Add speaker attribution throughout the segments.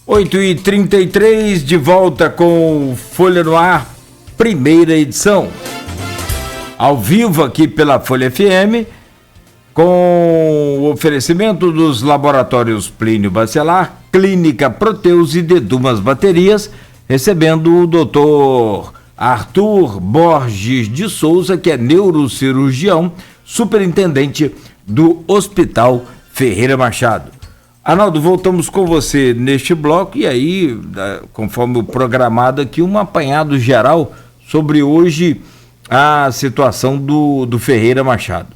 Speaker 1: 8h33, de volta com Folha no Ar, primeira edição. Ao vivo aqui pela Folha FM, com o oferecimento dos laboratórios Plínio Bacelar, Clínica Proteus e Dedumas Baterias, recebendo o doutor Arthur Borges de Souza, que é neurocirurgião, superintendente do Hospital Ferreira Machado. Arnaldo, voltamos com você neste bloco e aí, conforme o programado aqui, um apanhado geral sobre hoje a situação do Ferreira Machado.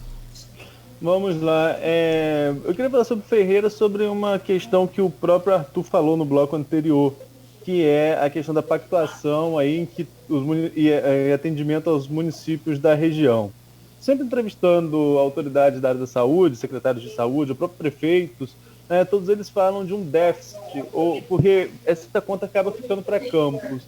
Speaker 2: Vamos lá. Eu queria falar sobre Ferreira, sobre uma questão que o próprio Arthur falou no bloco anterior, que é a questão da pactuação aí em que e atendimento aos municípios da região. Sempre entrevistando autoridades da área da saúde, secretários de saúde, ou próprios prefeitos, todos eles falam de um déficit, porque essa conta acaba ficando para Campos.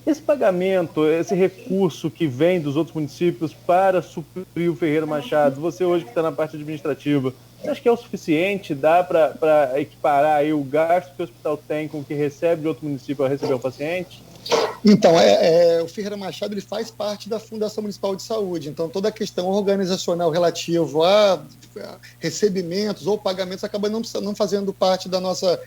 Speaker 2: Esse pagamento, esse recurso que vem dos outros municípios para suprir o Ferreira Machado, você hoje que está na parte administrativa, você acha que é o suficiente? Dá para equiparar aí o gasto que o hospital tem com o que recebe de outro município ao receber o paciente?
Speaker 3: Então, o Ferreira Machado ele faz parte da Fundação Municipal de Saúde, então toda a questão organizacional relativa a recebimentos ou pagamentos acaba não fazendo parte da nossa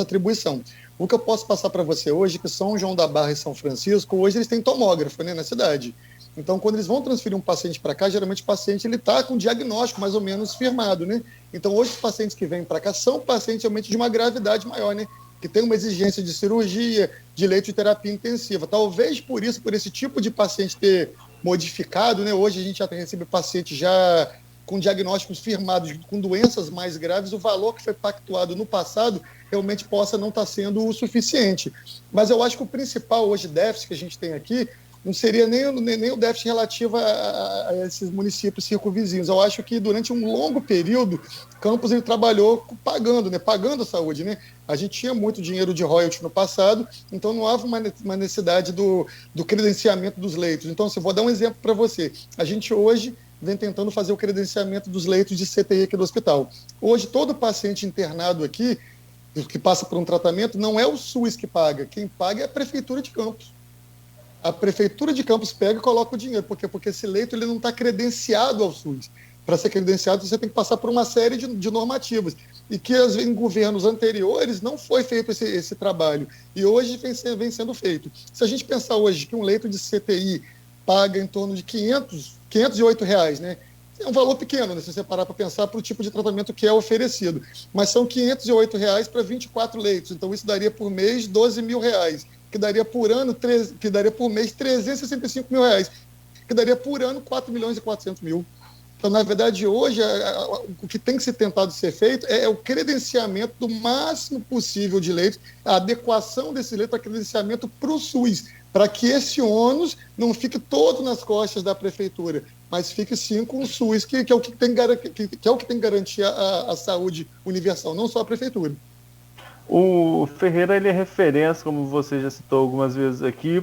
Speaker 3: atribuição. O que eu posso passar para você hoje é que São João da Barra e São Francisco, hoje eles têm tomógrafo, né, na cidade. Então, quando eles vão transferir um paciente para cá, geralmente o paciente está com um diagnóstico mais ou menos firmado, né? Então, hoje os pacientes que vêm para cá são pacientes realmente de uma gravidade maior, né? Que tem uma exigência de cirurgia, de leito de terapia intensiva. Talvez por esse tipo de paciente ter modificado, né? Hoje a gente já recebe paciente já com diagnósticos firmados, com doenças mais graves, o valor que foi pactuado no passado realmente possa não estar sendo o suficiente. Mas eu acho que o principal hoje déficit que a gente tem aqui não seria nem o déficit relativo a esses municípios circunvizinhos. Eu acho que durante um longo período, Campos ele trabalhou pagando a saúde, né? A gente tinha muito dinheiro de royalty no passado, então não houve uma necessidade do credenciamento dos leitos. Então, vou dar um exemplo para você. A gente hoje vem tentando fazer o credenciamento dos leitos de CTI aqui do hospital. Hoje, todo paciente internado aqui, que passa por um tratamento, não é o SUS que paga. Quem paga é a Prefeitura de Campos. A Prefeitura de Campos pega e coloca o dinheiro. Por quê? Porque esse leito ele não está credenciado ao SUS. Para ser credenciado, você tem que passar por uma série de normativas. E que em governos anteriores não foi feito esse trabalho. E hoje vem sendo feito. Se a gente pensar hoje que um leito de CTI paga em torno de R$508, né? É um valor pequeno, né, se você parar para pensar para o tipo de tratamento que é oferecido. Mas são R$508 para 24 leitos. Então, isso daria por mês R$12 mil, que daria por ano, que daria por mês R$365 mil, que daria por ano R$4.400.000. Então, na verdade, hoje, o que tem que ser tentado ser feito é o credenciamento do máximo possível de leitos, a adequação desse leito a credenciamento para o SUS, para que esse ônus não fique todo nas costas da Prefeitura, mas fique sim com o SUS, que é o que tem que garantir a saúde universal, não só a Prefeitura.
Speaker 2: O Ferreira ele é referência, como você já citou algumas vezes aqui,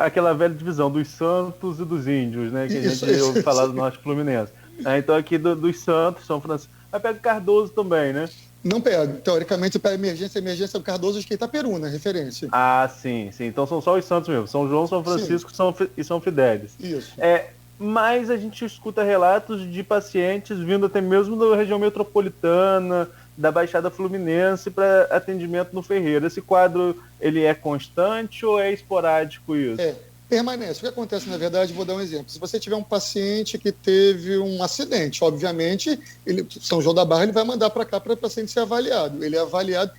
Speaker 2: aquela velha divisão dos santos e dos índios, né? Que a gente ouve falar do norte fluminense. Então aqui dos santos, São Francisco. Mas pega Cardoso também, né?
Speaker 3: Não pega. Teoricamente, para emergência é o Cardoso de Itaperuna, referência.
Speaker 2: Ah, sim. Então são só os santos mesmo. São João, São Francisco e São Fidélis.
Speaker 3: Isso.
Speaker 2: Mas a gente escuta relatos de pacientes vindo até mesmo da região metropolitana, da Baixada Fluminense, para atendimento no Ferreira. Esse quadro, ele é constante ou é esporádico isso?
Speaker 3: Permanece. O que acontece, na verdade, vou dar um exemplo. Se você tiver um paciente que teve um acidente, obviamente, São João da Barra ele vai mandar para cá para o paciente ser avaliado. Ele é avaliado.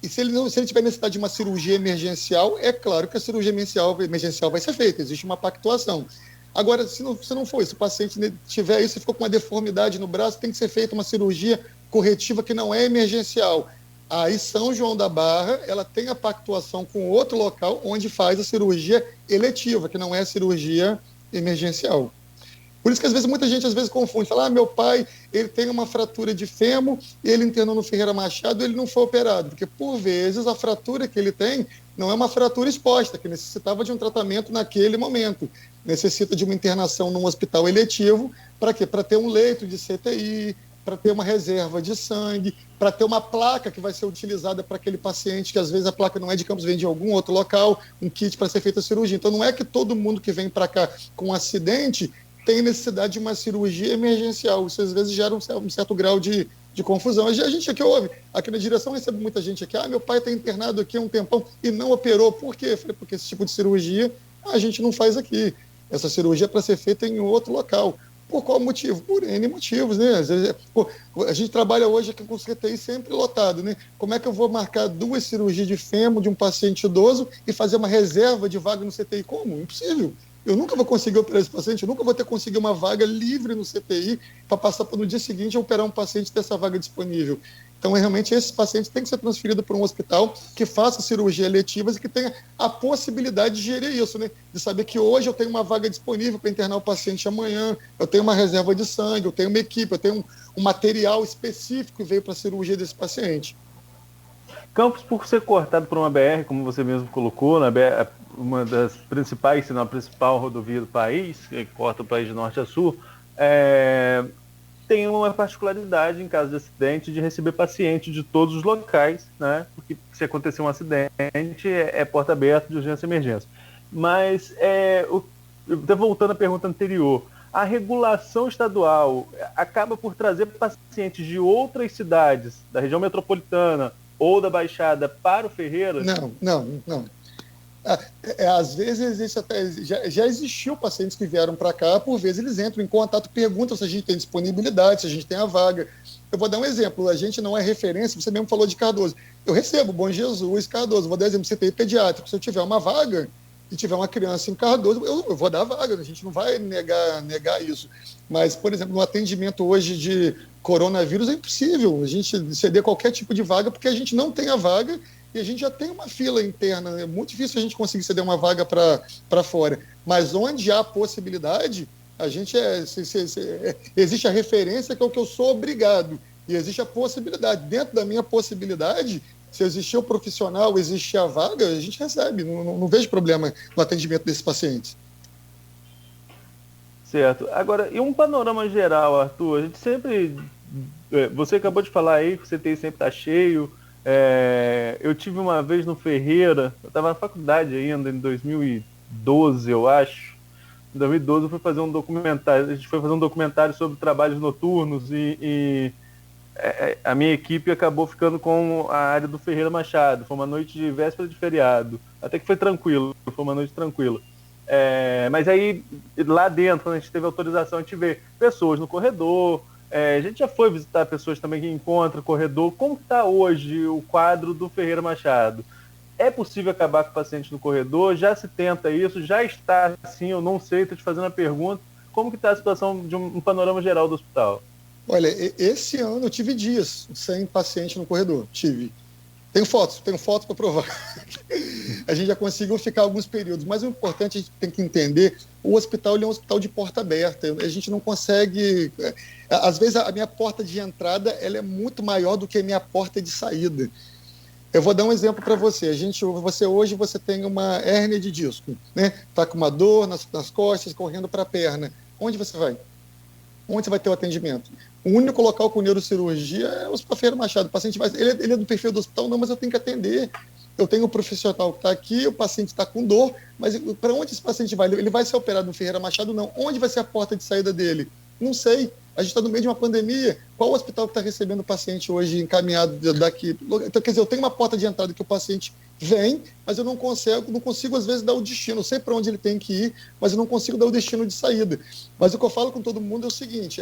Speaker 3: E se ele tiver necessidade de uma cirurgia emergencial, é claro que a cirurgia emergencial vai ser feita. Existe uma pactuação. Agora, se não for isso, se o paciente tiver isso, ficou com uma deformidade no braço, tem que ser feita uma cirurgia corretiva que não é emergencial. Aí São João da Barra, ela tem a pactuação com outro local onde faz a cirurgia eletiva, que não é a cirurgia emergencial. Por isso que às vezes muita gente confunde, fala, meu pai, ele tem uma fratura de fêmur, ele internou no Ferreira Machado, ele não foi operado, porque por vezes a fratura que ele tem não é uma fratura exposta, que necessitava de um tratamento naquele momento, necessita de uma internação num hospital eletivo, para quê? Para ter um leito de CTI, para ter uma reserva de sangue, para ter uma placa que vai ser utilizada para aquele paciente, que às vezes a placa não é de Campos, vem de algum outro local, um kit para ser feita a cirurgia. Então não é que todo mundo que vem para cá com um acidente tem necessidade de uma cirurgia emergencial. Isso às vezes gera um certo grau de confusão. A gente aqui ouve, aqui na direção recebe muita gente aqui, meu pai está internado aqui há um tempão e não operou. Por quê? Eu falei, porque esse tipo de cirurgia a gente não faz aqui. Essa cirurgia é para ser feita em outro local. Por qual motivo? Por N motivos, né? Às vezes, a gente trabalha hoje aqui com o CTI sempre lotado, né? Como é que eu vou marcar 2 cirurgias de fêmur de um paciente idoso e fazer uma reserva de vaga no CTI? Como? Impossível. Eu nunca vou conseguir operar esse paciente, eu nunca vou ter conseguido uma vaga livre no CTI para passar para no dia seguinte operar um paciente dessa vaga disponível. Então, realmente, esses pacientes têm que ser transferidos para um hospital que faça cirurgias eletivas e que tenha a possibilidade de gerir isso, né? De saber que hoje eu tenho uma vaga disponível para internar o paciente amanhã, eu tenho uma reserva de sangue, eu tenho uma equipe, eu tenho um material específico que veio para a cirurgia desse paciente.
Speaker 2: Campos, por ser cortado por uma BR, como você mesmo colocou, na BR, uma das principais, se não a principal rodovia do país, que corta o país de norte a sul, tem uma particularidade em caso de acidente de receber paciente de todos os locais, né? Porque se acontecer um acidente é porta aberta de urgência e emergência. Mas, voltando à pergunta anterior, a regulação estadual acaba por trazer pacientes de outras cidades, da região metropolitana ou da Baixada, para o Ferreira?
Speaker 3: Não. Às vezes já existiu pacientes que vieram para cá, por vezes eles entram em contato, perguntam se a gente tem disponibilidade, se a gente tem a vaga. Eu vou dar um exemplo, a gente não é referência, você mesmo falou de Cardoso. Eu recebo Bom Jesus, Cardoso, vou dar exemplo, CTI pediátrico, se eu tiver uma vaga e tiver uma criança em Cardoso, eu vou dar a vaga, a gente não vai negar isso. Mas, por exemplo, no atendimento hoje de coronavírus é impossível a gente ceder qualquer tipo de vaga, porque a gente não tem a vaga e a gente já tem uma fila interna. É muito difícil a gente conseguir ceder uma vaga para fora. Mas onde há possibilidade, a gente existe a referência, que é o que eu sou obrigado, e existe a possibilidade. Dentro da minha possibilidade, se existir o profissional, existir a vaga, a gente recebe. Não vejo problema no atendimento desses pacientes.
Speaker 2: Certo. Agora, e um panorama geral, Arthur? A gente sempre... Você acabou de falar aí que o CTI sempre está cheio. Eu tive uma vez no Ferreira, eu estava na faculdade ainda, em 2012, eu acho. Em 2012 eu fui fazer um documentário, a gente foi fazer um documentário sobre trabalhos noturnos e a minha equipe acabou ficando com a área do Ferreira Machado. Foi uma noite de véspera de feriado, até que foi tranquilo, foi uma noite tranquila. Mas aí, lá dentro, quando a gente teve autorização, a gente vê pessoas no corredor, a gente já foi visitar pessoas também que encontram corredor. Como está hoje o quadro do Ferreira Machado? É possível acabar com o paciente no corredor? Já se tenta isso? Já está assim? Eu não sei, estou te fazendo a pergunta. Como que está a situação de um panorama geral do hospital?
Speaker 3: Olha, esse ano eu tive dias sem paciente no corredor. Tenho fotos para provar. A gente já conseguiu ficar alguns períodos, mas o importante, a gente tem que entender, o hospital é um hospital de porta aberta, a gente não consegue... Às vezes a minha porta de entrada ela é muito maior do que a minha porta de saída. Eu vou dar um exemplo para você. Hoje você tem uma hérnia de disco, né? Está com uma dor nas costas, correndo para a perna. Onde você vai? Onde você vai ter o atendimento? O único local com neurocirurgia é o Hospital Ferreira Machado. O paciente vai... ele é do perfil do hospital, não, mas eu tenho que atender. Eu tenho um profissional que está aqui, o paciente está com dor, mas para onde esse paciente vai? Ele vai ser operado no Ferreira Machado? Não. Onde vai ser a porta de saída dele? Não sei. A gente está no meio de uma pandemia. Qual o hospital que está recebendo o paciente hoje encaminhado daqui? Então, quer dizer, eu tenho uma porta de entrada que o paciente vem, mas eu não consigo às vezes dar o destino. Eu sei para onde ele tem que ir, mas eu não consigo dar o destino de saída. Mas o que eu falo com todo mundo é o seguinte,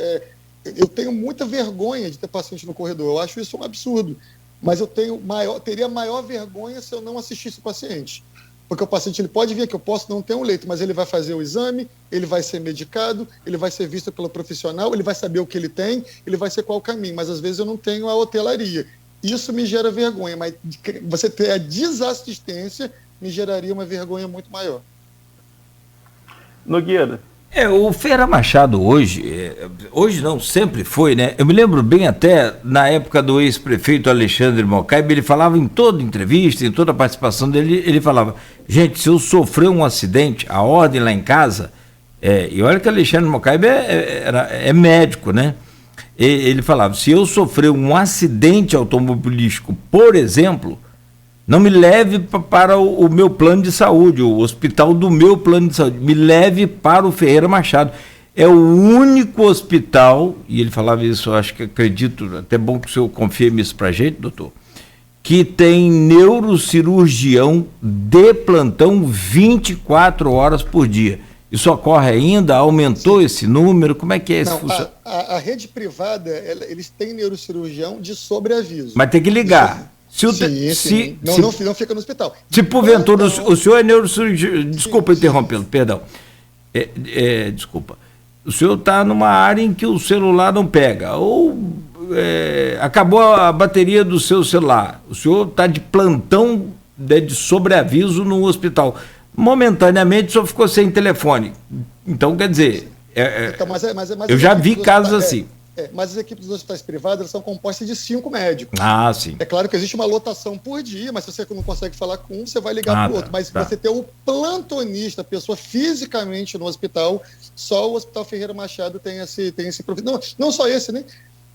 Speaker 3: eu tenho muita vergonha de ter paciente no corredor. Eu acho isso um absurdo. Mas eu teria maior vergonha se eu não assistisse o paciente. Porque o paciente ele pode vir aqui, eu posso não ter um leito, mas ele vai fazer o exame, ele vai ser medicado, ele vai ser visto pelo profissional, ele vai saber o que ele tem, ele vai ser qual o caminho, mas às vezes eu não tenho a hotelaria. Isso me gera vergonha, mas você ter a desassistência me geraria uma vergonha muito maior.
Speaker 2: Nogueira.
Speaker 1: O Ferreira Machado hoje não, sempre foi, né? Eu me lembro bem até na época do ex-prefeito Alexandre Mocaibe, ele falava em toda entrevista, em toda a participação dele, ele falava, gente, se eu sofrer um acidente, a ordem lá em casa, e olha que Alexandre Mocaibe é médico, né? Ele falava, se eu sofrer um acidente automobilístico, por exemplo, não me leve para o meu plano de saúde, o hospital do meu plano de saúde, me leve para o Ferreira Machado. É o único hospital, e ele falava isso, eu acho que acredito, até bom que o senhor confirme isso para a gente, doutor, que tem neurocirurgião de plantão 24 horas por dia. Isso ocorre ainda? Aumentou esse número? Como é que é esse funcionamento?
Speaker 3: A rede privada, eles têm neurocirurgião de sobreaviso.
Speaker 1: Mas tem que ligar.
Speaker 3: Sim. Não fica no hospital.
Speaker 1: Se porventura o senhor é neurocirurgião... Desculpa interrompê-lo, perdão. Desculpa. O senhor está numa área em que o celular não pega, ou acabou a bateria do seu celular. O senhor está de plantão de sobreaviso no hospital. Momentaneamente, o senhor ficou sem telefone. Então, quer dizer... eu já vi casos assim.
Speaker 3: Mas as equipes dos hospitais privados elas são compostas de 5 médicos.
Speaker 1: Ah, sim.
Speaker 3: É claro que existe uma lotação por dia, mas se você não consegue falar com um, você vai ligar para o outro. Mas você ter o plantonista, a pessoa fisicamente no hospital, só o Hospital Ferreira Machado tem esse não só esse, né?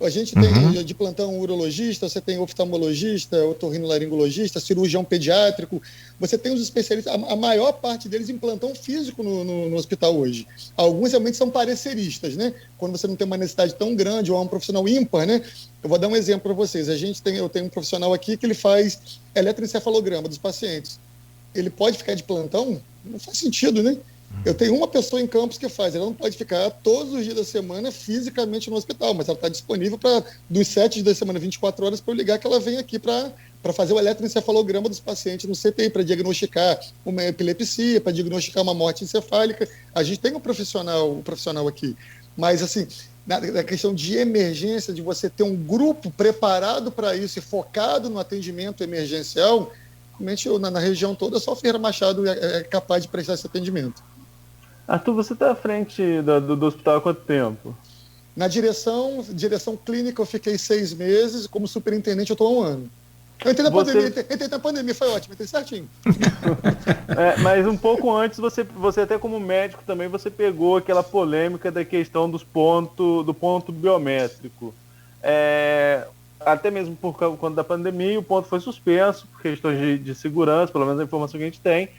Speaker 3: A gente tem de plantão urologista, você tem oftalmologista, otorrinolaringologista, cirurgião pediátrico. Você tem os especialistas, a maior parte deles em plantão físico no hospital hoje. Alguns realmente são pareceristas, né? Quando você não tem uma necessidade tão grande ou é um profissional ímpar, né? Eu vou dar um exemplo para vocês. Eu tenho um profissional aqui que ele faz eletroencefalograma dos pacientes. Ele pode ficar de plantão? Não faz sentido, né? Eu tenho uma pessoa em Campos que faz, ela não pode ficar todos os dias da semana fisicamente no hospital, mas ela está disponível para, dos 7 dias da semana, 24 horas, para eu ligar que ela vem aqui para fazer o eletroencefalograma dos pacientes no CTI, para diagnosticar uma epilepsia, para diagnosticar uma morte encefálica. A gente tem um profissional aqui, mas assim, na questão de emergência, de você ter um grupo preparado para isso e focado no atendimento emergencial, realmente na região toda, só o Ferreira Machado é capaz de prestar esse atendimento.
Speaker 2: Arthur, você está à frente do hospital há quanto tempo?
Speaker 3: Na direção clínica eu fiquei 6 meses, como superintendente eu estou há 1 ano. Eu entrei na pandemia, foi ótimo, entrei certinho.
Speaker 2: Mas um pouco antes, você até como médico também, você pegou aquela polêmica da questão do ponto biométrico. Até mesmo por conta da pandemia, o ponto foi suspenso, por questões de segurança, pelo menos a informação que a gente tem.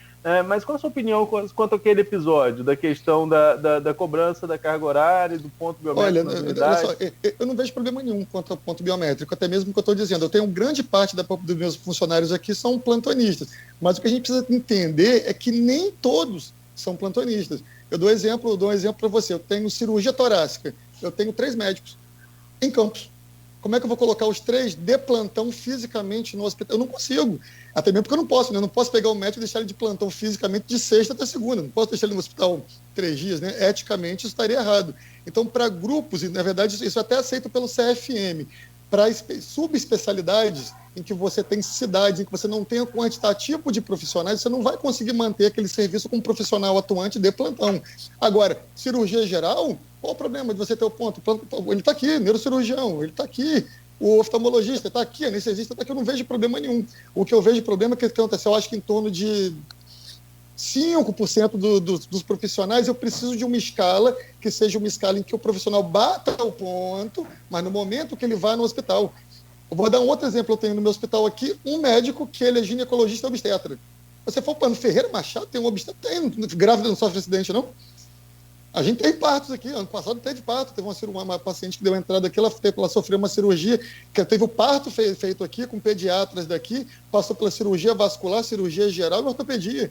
Speaker 2: Mas qual a sua opinião quanto àquele episódio, da questão da cobrança da carga horária, do ponto biométrico?
Speaker 3: Olha só, eu não vejo problema nenhum quanto ao ponto biométrico, até mesmo o que eu estou dizendo. Eu tenho grande parte dos meus funcionários aqui são plantonistas, mas o que a gente precisa entender é que nem todos são plantonistas. Eu dou um exemplo para você. Eu tenho cirurgia torácica, eu tenho 3 médicos em Campos. Como é que eu vou colocar os 3 de plantão fisicamente no hospital? Eu não consigo. Até mesmo porque eu não posso, né? Eu não posso pegar o médico e deixar ele de plantão fisicamente de sexta até segunda. Não posso deixar ele no hospital 3 dias, né? Eticamente, isso estaria errado. Então, para grupos, e na verdade isso é até aceito pelo CFM, para subespecialidades em que você tem cidades, em que você não tem um quantitativo de profissionais, você não vai conseguir manter aquele serviço com um profissional atuante de plantão. Agora, cirurgia geral, qual o problema de você ter o ponto? Ele está aqui, neurocirurgião, ele está aqui, o oftalmologista está aqui, anestesista está aqui, eu não vejo problema nenhum. O que eu vejo problema é que aconteceu, eu acho que em torno de 5% dos profissionais, eu preciso de uma escala que seja uma escala em que o profissional bata o ponto, mas no momento que ele vá no hospital. Eu vou dar um outro exemplo, eu tenho no meu hospital aqui, um médico que ele é ginecologista obstetra. Você for para no Ferreira Machado, tem um obstetra, grávida não sofre acidente, não? A gente tem partos aqui, ano passado teve parto, teve uma paciente que deu entrada aqui, ela sofreu uma cirurgia, que teve o parto feito aqui, com pediatras daqui, passou pela cirurgia vascular, cirurgia geral e ortopedia.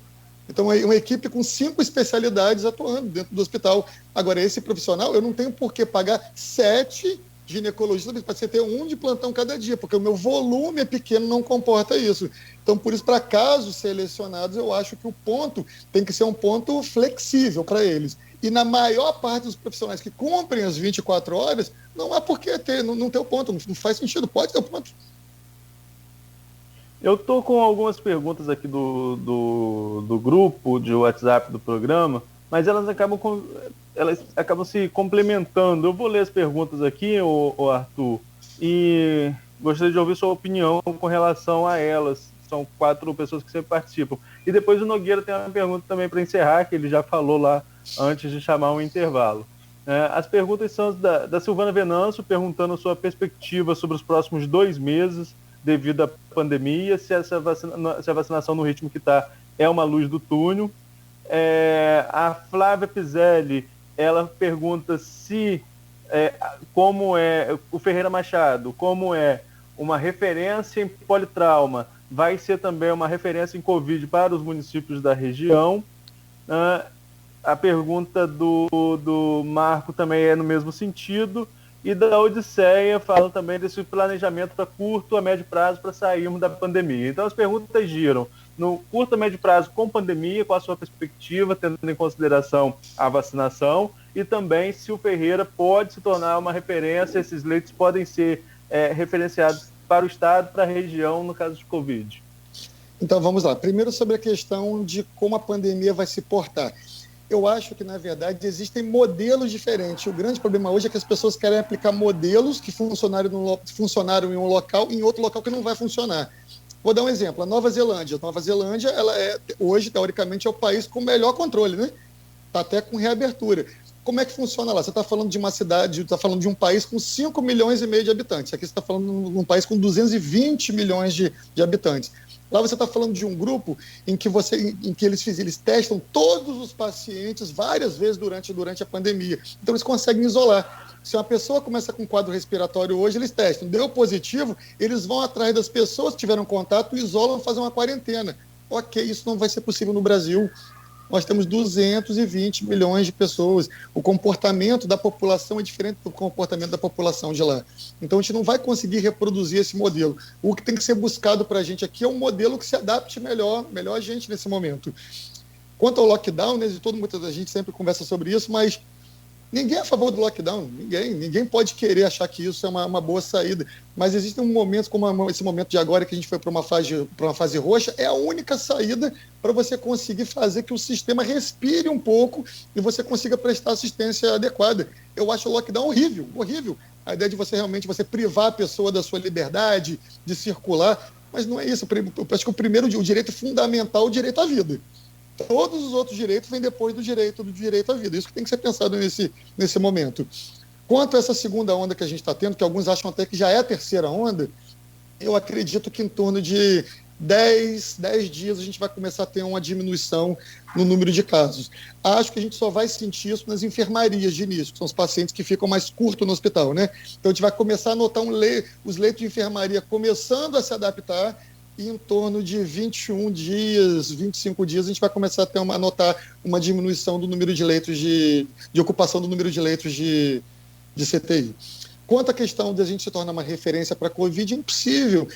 Speaker 3: Então, é uma equipe com 5 especialidades atuando dentro do hospital. Agora, esse profissional, eu não tenho por que pagar 7 ginecologistas para você ter 1 de plantão cada dia, porque o meu volume é pequeno, não comporta isso. Então, por isso, para casos selecionados, eu acho que o ponto tem que ser um ponto flexível para eles. E na maior parte dos profissionais que cumprem as 24 horas, não há por que não ter o ponto, não faz sentido, pode ter o ponto.
Speaker 2: Eu estou com algumas perguntas aqui do grupo de WhatsApp do programa, mas elas acabam se complementando. Eu vou ler as perguntas aqui, ô Arthur, e gostaria de ouvir sua opinião com relação a elas. São 4 pessoas que sempre participam. E depois o Nogueira tem uma pergunta também para encerrar, que ele já falou lá antes de chamar um intervalo. As perguntas são da Silvana Venâncio, perguntando sua perspectiva sobre os próximos 2 meses devido à pandemia, se a vacinação no ritmo que está é uma luz do túnel. A Flávia Pizelli, ela pergunta se, como é o Ferreira Machado, como é uma referência em politrauma, vai ser também uma referência em Covid para os municípios da região. A pergunta do Marco também é no mesmo sentido, e da Odisseia fala também desse planejamento para curto a médio prazo para sairmos da pandemia. Então as perguntas giram no curto a médio prazo com pandemia, qual a sua perspectiva, tendo em consideração a vacinação, e também se o Ferreira pode se tornar uma referência, esses leitos podem ser referenciados para o estado, para a região, no caso de Covid.
Speaker 3: Então vamos lá. Primeiro sobre a questão de como a pandemia vai se portar. Eu acho que, na verdade, existem modelos diferentes. O grande problema hoje é que as pessoas querem aplicar modelos que funcionaram em um local e em outro local que não vai funcionar. Vou dar um exemplo. A Nova Zelândia. A Nova Zelândia, ela hoje, teoricamente, é o país com o melhor controle, né? Está até com reabertura. Como é que funciona lá? Você está falando de uma cidade, está falando de um país com 5 milhões e meio de habitantes. Aqui você está falando de um país com 220 milhões de habitantes. Lá você está falando de um grupo em que eles testam todos os pacientes várias vezes durante a pandemia. Então eles conseguem isolar. Se uma pessoa começa com quadro respiratório hoje, eles testam. Deu positivo, eles vão atrás das pessoas que tiveram contato, isolam, fazem uma quarentena. Ok, isso não vai ser possível no Brasil. Nós temos 220 milhões de pessoas. O comportamento da população é diferente do comportamento da população de lá. Então, a gente não vai conseguir reproduzir esse modelo. O que tem que ser buscado para a gente aqui é um modelo que se adapte melhor a gente nesse momento. Quanto ao lockdown, né, a gente sempre conversa sobre isso, mas ninguém é a favor do lockdown. Ninguém pode querer achar que isso é uma boa saída. Mas existem momentos, como esse momento de agora, que a gente foi para uma fase roxa, é a única saída para você conseguir fazer que o sistema respire um pouco e você consiga prestar assistência adequada. Eu acho o lockdown horrível. A ideia de você privar a pessoa da sua liberdade, de circular, mas não é isso. Eu acho que o direito fundamental é o direito à vida. Todos os outros direitos vêm depois do direito à vida. Isso que tem que ser pensado nesse momento. Quanto a essa segunda onda que a gente está tendo, que alguns acham até que já é a terceira onda, eu acredito que em torno de 10 dias a gente vai começar a ter uma diminuição no número de casos. Acho que a gente só vai sentir isso nas enfermarias de início, que são os pacientes que ficam mais curto no hospital, né? Então a gente vai começar a notar os leitos de enfermaria começando a se adaptar, e em torno de 21 dias, 25 dias, a gente vai começar a notar uma diminuição do número de leitos de ocupação do número de leitos de CTI. Quanto à questão de a gente se tornar uma referência para a Covid, é impossível.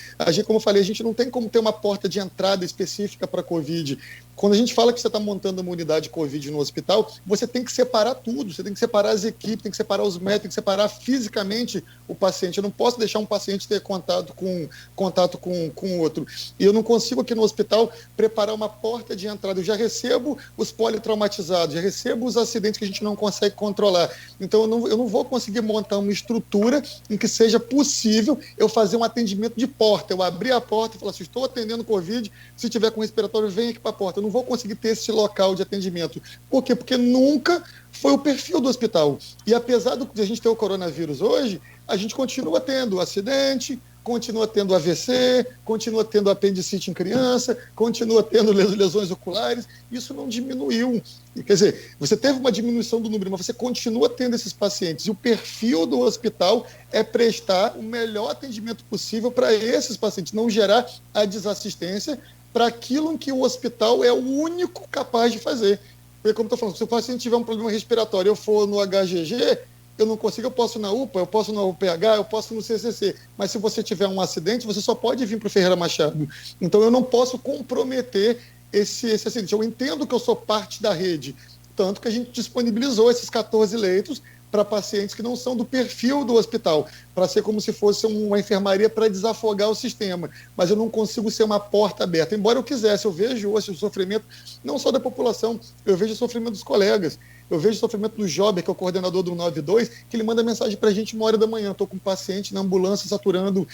Speaker 3: Como eu falei, a gente não tem como ter uma porta de entrada específica para a Covid. Quando a gente fala que você está montando uma unidade Covid no hospital, você tem que separar tudo, você tem que separar as equipes, tem que separar os médicos, tem que separar fisicamente o paciente. Eu não posso deixar um paciente ter contato com outro. E eu não consigo aqui no hospital preparar uma porta de entrada. Eu já recebo os politraumatizados, já recebo os acidentes que a gente não consegue controlar. Então eu não vou conseguir montar uma estrutura em que seja possível eu fazer um atendimento de porta. Eu abrir a porta e falar assim, estou atendendo Covid, se tiver com respiratório, vem aqui para a porta. Eu não vou conseguir ter esse local de atendimento. Por quê? Porque nunca foi o perfil do hospital. E apesar de a gente ter o coronavírus hoje, a gente continua tendo acidente, continua tendo AVC, continua tendo apendicite em criança, continua tendo lesões oculares. Isso não diminuiu. Quer dizer, você teve uma diminuição do número, mas você continua tendo esses pacientes. E o perfil do hospital é prestar o melhor atendimento possível para esses pacientes, não gerar a desassistência para aquilo em que o hospital é o único capaz de fazer. Porque, como estou falando, se o paciente tiver um problema respiratório, eu for no HGG, eu não consigo, eu posso na UPA, eu posso no UPH, eu posso no CCC. Mas se você tiver um acidente, você só pode vir para o Ferreira Machado. Então eu não posso comprometer esse acidente. Eu entendo que eu sou parte da rede, tanto que a gente disponibilizou esses 14 leitos para pacientes que não são do perfil do hospital, para ser como se fosse uma enfermaria para desafogar o sistema. Mas eu não consigo ser uma porta aberta. Embora eu quisesse, eu vejo hoje o sofrimento, não só da população, eu vejo o sofrimento dos colegas. Eu vejo o sofrimento do Jober, que é o coordenador do 92, que ele manda mensagem para a gente 1h da manhã. Estou com um paciente na ambulância saturando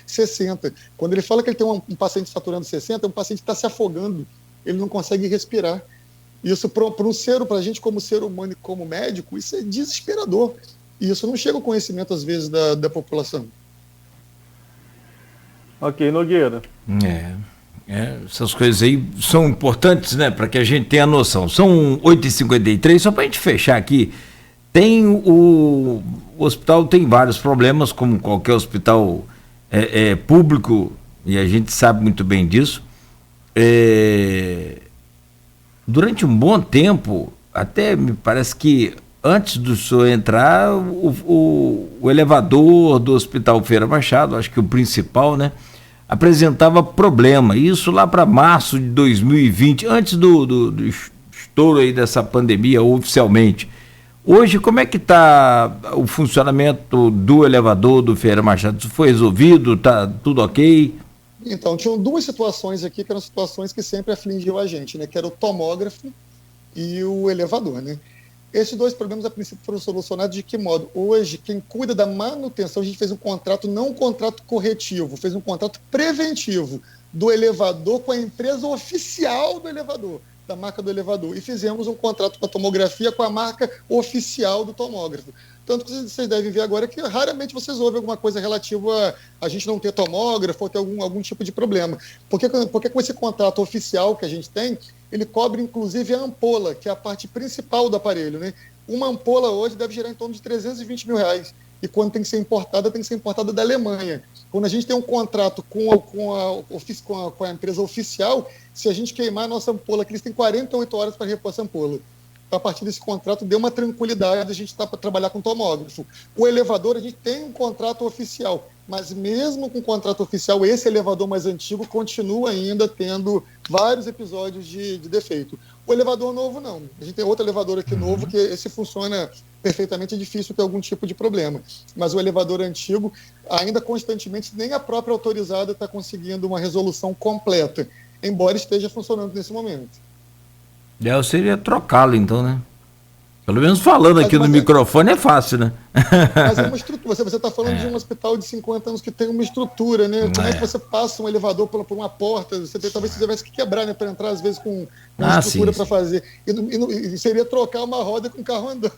Speaker 3: 60. Quando ele fala que ele tem um paciente saturando 60, é um paciente que está se afogando. Ele não consegue respirar. Isso para a gente como ser humano e como médico, isso é desesperador. E isso não chega ao conhecimento, às vezes, da população.
Speaker 2: Ok, Nogueira.
Speaker 1: Essas coisas aí são importantes, né, para que a gente tenha noção. São 8h53, só para a gente fechar aqui. O hospital tem vários problemas, como qualquer hospital público, e a gente sabe muito bem disso. Durante um bom tempo, até me parece que antes do senhor entrar, o elevador do Hospital Feira Machado, acho que o principal, né, apresentava problema. Isso lá para março de 2020, antes do estouro aí dessa pandemia oficialmente. Hoje, como é que está o funcionamento do elevador do Feira Machado? Isso foi resolvido? Está tudo ok?
Speaker 3: Então, tinham duas situações aqui que eram situações que sempre afligiam a gente, né? Que era o tomógrafo e o elevador, né? Esses dois problemas, a princípio, foram solucionados de que modo? Hoje, quem cuida da manutenção, a gente fez um contrato, não um contrato corretivo, fez um contrato preventivo do elevador com a empresa oficial do elevador, da marca do elevador, e fizemos um contrato para tomografia com a marca oficial do tomógrafo. Tanto que vocês devem ver agora que raramente vocês ouvem alguma coisa relativa a gente não ter tomógrafo ou ter algum tipo de problema. Porque com esse contrato oficial que a gente tem, ele cobre inclusive a ampola, que é a parte principal do aparelho, né? Uma ampola hoje deve gerar em torno de R$320 mil. E quando tem que ser importada da Alemanha. Quando a gente tem um contrato com a empresa oficial, se a gente queimar a nossa ampola, que eles têm 48 horas para repor essa ampola. Então, a partir desse contrato, deu uma tranquilidade, a gente está para trabalhar com tomógrafo. O elevador, a gente tem um contrato oficial, mas mesmo com o contrato oficial, esse elevador mais antigo continua ainda tendo vários episódios de defeito. O elevador novo, não. A gente tem outro elevador aqui novo, que esse funciona perfeitamente, é difícil ter algum tipo de problema. Mas o elevador antigo, ainda constantemente, nem a própria autorizada está conseguindo uma resolução completa, embora esteja funcionando nesse momento.
Speaker 1: Eu seria trocá-lo, então, né? Pelo menos falando aqui no microfone é fácil, né?
Speaker 3: Mas é uma estrutura. Você está falando de um hospital de 50 anos que tem uma estrutura, né? Como é que você passa um elevador por uma porta? Talvez você tivesse que quebrar, né? Para entrar, às vezes, com uma estrutura para fazer. E seria trocar uma roda com o carro andando.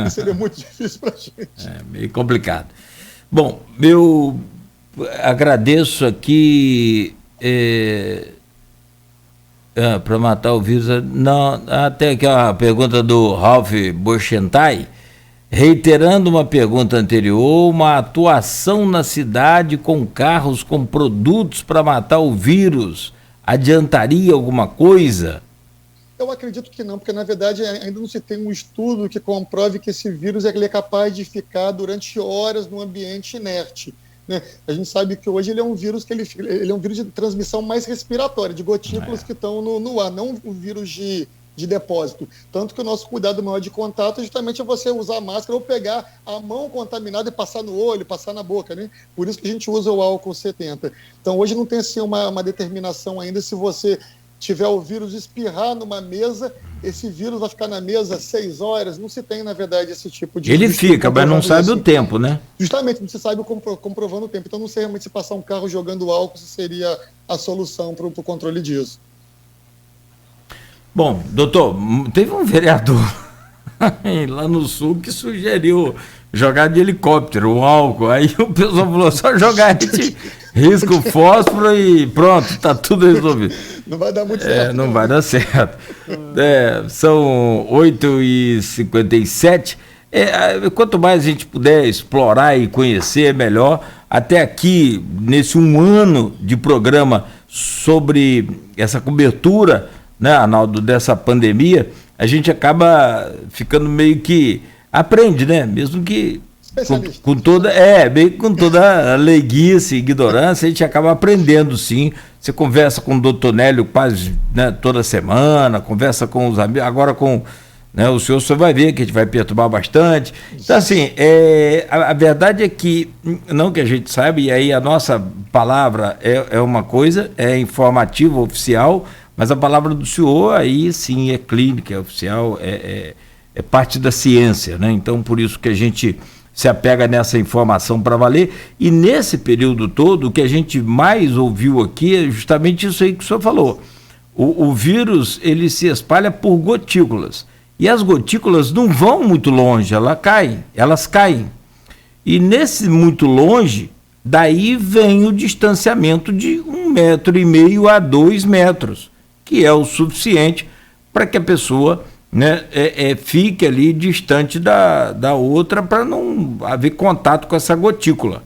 Speaker 3: Seria muito difícil para a gente.
Speaker 1: É meio complicado. Bom, eu agradeço aqui... para matar o vírus, não, até aqui a pergunta do Ralph Borchentai, reiterando uma pergunta anterior, uma atuação na cidade com carros com produtos para matar o vírus adiantaria alguma coisa?
Speaker 3: Eu acredito que não, porque na verdade ainda não se tem um estudo que comprove que esse vírus ele é capaz de ficar durante horas no ambiente inerte. Né? A gente sabe que hoje ele é um vírus ele é um vírus de transmissão mais respiratória, de gotículas que estão no ar, não um vírus de depósito. Tanto que o nosso cuidado maior de contato justamente é você usar a máscara ou pegar a mão contaminada e passar no olho, passar na boca, né? Por isso que a gente usa o álcool 70. Então hoje não tem assim uma determinação ainda se você tiver o vírus espirrar numa mesa, esse vírus vai ficar na mesa 6 horas, não se tem, na verdade, esse tipo de...
Speaker 1: Ele fica, mas não sabe o tempo, né?
Speaker 3: Justamente, não se sabe comprovando o tempo. Então, não sei realmente se passar um carro jogando álcool, se seria a solução para o controle disso.
Speaker 1: Bom, doutor, teve um vereador lá no Sul que sugeriu jogar de helicóptero o álcool. Aí o pessoal falou, só jogar, a gente risca o fósforo e pronto, tá tudo resolvido.
Speaker 3: Não vai dar muito certo.
Speaker 1: Não vai dar certo. São 8h57. Quanto mais a gente puder explorar e conhecer, melhor. Até aqui, nesse um ano de programa sobre essa cobertura, né, Arnaldo, dessa pandemia, a gente acaba ficando meio que aprende, né? Mesmo que com toda a leiguice e ignorância, a gente acaba aprendendo, sim. Você conversa com o doutor Nélio quase, né, toda semana, conversa com os amigos, agora com, né, o senhor vai ver que a gente vai perturbar bastante. Então, assim, a verdade é que, não que a gente saiba, e aí a nossa palavra é uma coisa, é informativa, oficial, mas a palavra do senhor aí sim é clínica, é oficial, é parte da ciência, né? Então, por isso que a gente se apega nessa informação para valer. E nesse período todo, o que a gente mais ouviu aqui é justamente isso aí que o senhor falou. O vírus, ele se espalha por gotículas. E as gotículas não vão muito longe, elas caem. E nesse muito longe, daí vem o distanciamento de 1,5 metro a 2 metros, que é o suficiente para que a pessoa, né, fique ali distante da outra para não haver contato com essa gotícula.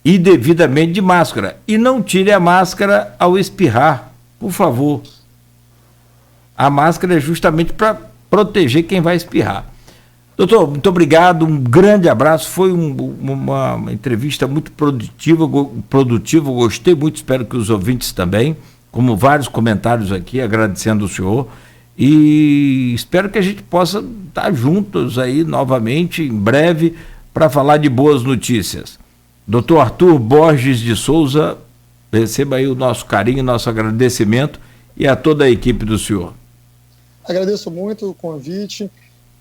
Speaker 1: E devidamente de máscara. E não tire a máscara ao espirrar, por favor. A máscara é justamente para proteger quem vai espirrar. Doutor, muito obrigado, um grande abraço, foi uma entrevista muito produtiva, gostei muito, espero que os ouvintes também, como vários comentários aqui, agradecendo o senhor, e espero que a gente possa estar juntos aí novamente, em breve, para falar de boas notícias. Doutor Arthur Borges de Souza, receba aí o nosso carinho, nosso agradecimento e a toda a equipe do senhor.
Speaker 3: Agradeço muito o convite.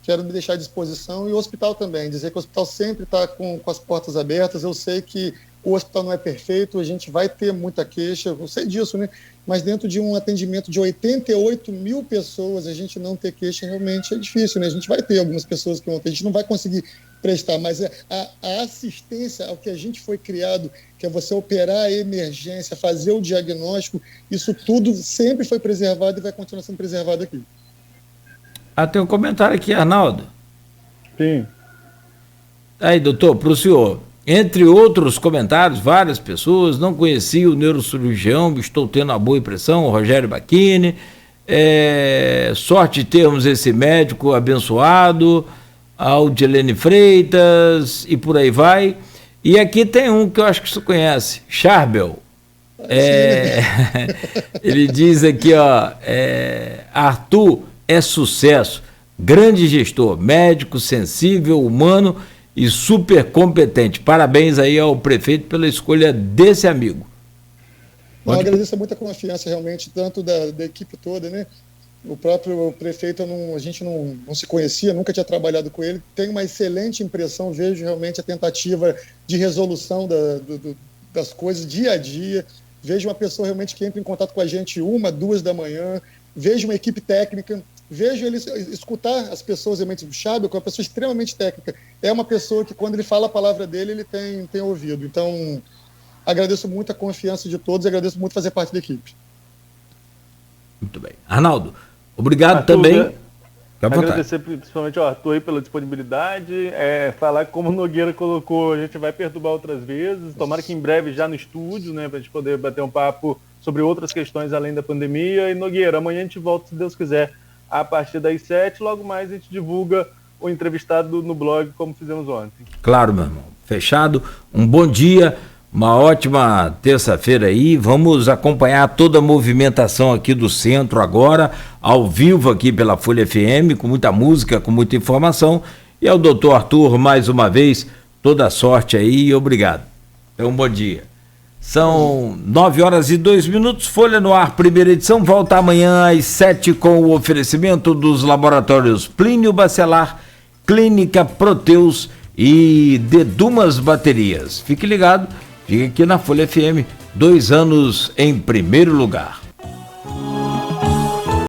Speaker 3: Quero me deixar à disposição, e o hospital também, dizer que o hospital sempre está com as portas abertas. Eu sei que o hospital não é perfeito, a gente vai ter muita queixa, eu sei disso, né? Mas dentro de um atendimento de 88 mil pessoas, a gente não ter queixa realmente é difícil, né? A gente vai ter algumas pessoas que a gente não vai conseguir prestar, mas a assistência ao que a gente foi criado, que é você operar a emergência, fazer o diagnóstico, isso tudo sempre foi preservado e vai continuar sendo preservado aqui.
Speaker 1: Tem um comentário aqui, Arnaldo.
Speaker 2: Sim.
Speaker 1: Aí, doutor, para o senhor, entre outros comentários, várias pessoas, não conhecia o neurocirurgião, estou tendo uma boa impressão, o Rogério Bacchini, sorte de termos esse médico abençoado, a Aldilene Freitas, e por aí vai. E aqui tem um que eu acho que você conhece, Charbel. Ele diz aqui, ó, Arthur é sucesso, grande gestor, médico, sensível, humano e super competente. Parabéns aí ao prefeito pela escolha desse amigo.
Speaker 3: Eu agradeço muito a confiança realmente, tanto da equipe toda, né? O próprio prefeito, a gente não se conhecia, nunca tinha trabalhado com ele, tenho uma excelente impressão, vejo realmente a tentativa de resolução das coisas dia a dia, vejo uma pessoa realmente que entra em contato com a gente 1, 2 da manhã, vejo uma equipe técnica, vejo ele escutar as pessoas realmente. O Chábio, que é uma pessoa extremamente técnica, é uma pessoa que quando ele fala a palavra dele, ele tem ouvido. Então, agradeço muito a confiança de todos e agradeço muito fazer parte da equipe.
Speaker 1: Muito bem. Arnaldo, obrigado
Speaker 2: Arthur,
Speaker 1: também.
Speaker 2: Agradecer principalmente ao Arthur aí pela disponibilidade, falar que como o Nogueira colocou, a gente vai perturbar outras vezes, tomara que em breve já no estúdio, né, pra gente poder bater um papo sobre outras questões além da pandemia. E Nogueira, amanhã a gente volta, se Deus quiser, a partir das 7, logo mais a gente divulga o entrevistado no blog, como fizemos ontem.
Speaker 1: Claro, meu irmão. Fechado. Um bom dia, uma ótima terça-feira aí. Vamos acompanhar toda a movimentação aqui do centro agora, ao vivo aqui pela Folha FM, com muita música, com muita informação. E ao doutor Arthur, mais uma vez, toda a sorte aí e obrigado. Então, um bom dia. São 9h02, Folha no Ar, primeira edição, volta amanhã às 7 com o oferecimento dos laboratórios Plínio Bacelar, Clínica Proteus e Dedumas Baterias. Fique ligado, fique aqui na Folha FM, 2 anos em primeiro lugar.